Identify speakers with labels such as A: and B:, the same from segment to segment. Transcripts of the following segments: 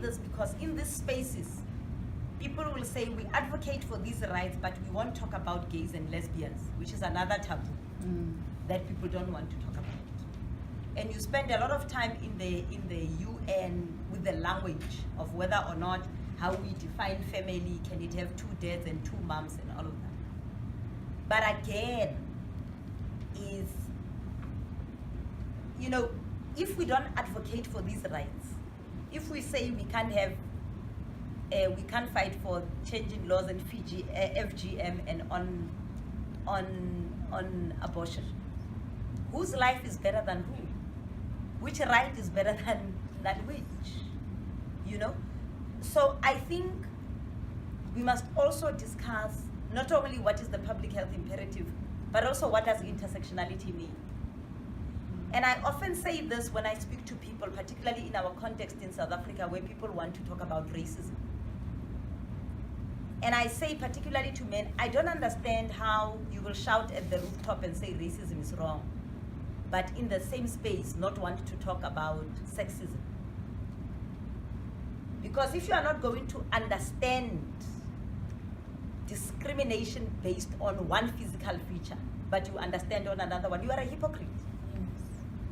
A: this because in these spaces, people will say we advocate for these rights, but we won't talk about gays and lesbians, which is another taboo that people don't want to talk about. And you spend a lot of time in the UN with the language of whether or not how we define family, can it have 2 dads and 2 moms and all of that. But again, is, you know, if we don't advocate for these rights, if we say we can't have, we can't fight for changing laws and FGM and on abortion, whose life is better than who? Which right is better than which? You know? So I think we must also discuss not only what is the public health imperative, but also what does intersectionality mean. And I often say this when I speak to people, particularly in our context in South Africa, where people want to talk about racism. And I say, particularly to men, I don't understand how you will shout at the rooftop and say racism is wrong, but in the same space not want to talk about sexism. Because if you are not going to understand discrimination based on one physical feature, but you understand on another one, you are a hypocrite.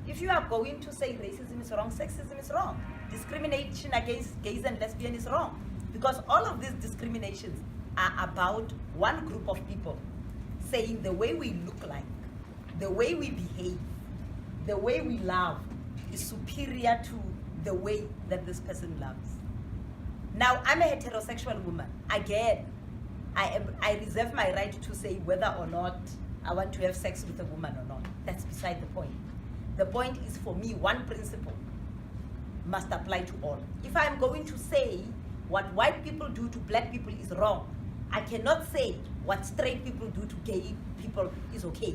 A: If you are going to say racism is wrong, sexism is wrong, discrimination against gays and lesbians is wrong, because all of these discriminations are about one group of people saying the way we look like, the way we behave, the way we love is superior to the way that this person loves. Now, I'm a heterosexual woman. Again, I reserve my right to say whether or not I want to have sex with a woman or not. That's beside the point. The point is, for me, one principle must apply to all. If I'm going to say what white people do to black people is wrong, I cannot say what straight people do to gay people is okay.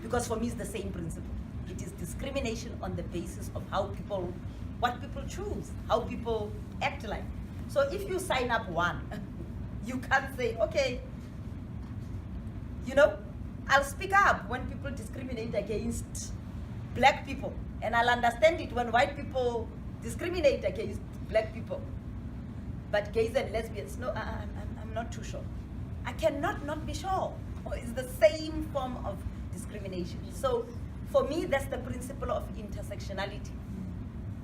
A: Because for me, it's the same principle. It is discrimination on the basis of how people, what people choose, how people act like. So if you sign up one, you can't say, okay, you know, I'll speak up when people discriminate against black people, and I'll understand it when white people discriminate against black people. But gays and lesbians, no, I'm not too sure. I cannot not be sure. It's the same form of discrimination. So for me, that's the principle of intersectionality.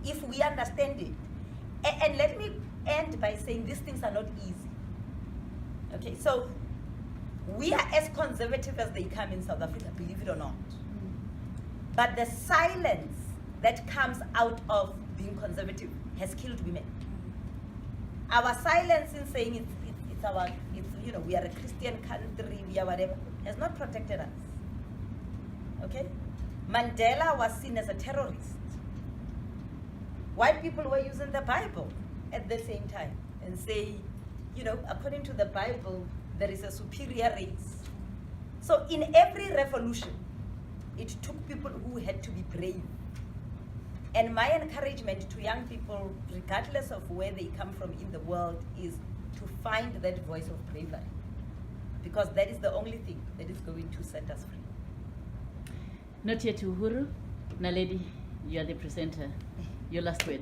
A: If we understand it, and let me end by saying these things are not easy. Okay, so we are as conservative as they come in South Africa, believe it or not. But the silence that comes out of being conservative has killed women. Our silence in saying you know, we are a Christian country, we are whatever, has not protected us. Okay? Mandela was seen as a terrorist. White people were using the Bible at the same time and say, you know, according to the Bible, there is a superior race. So in every revolution, it took people who had to be brave. And my encouragement to young people, regardless of where they come from in the world, is to find that voice of bravery. Because that is the only thing that is going to set us free.
B: Not yet Uhuru. Naledi, you are the presenter. Your last word.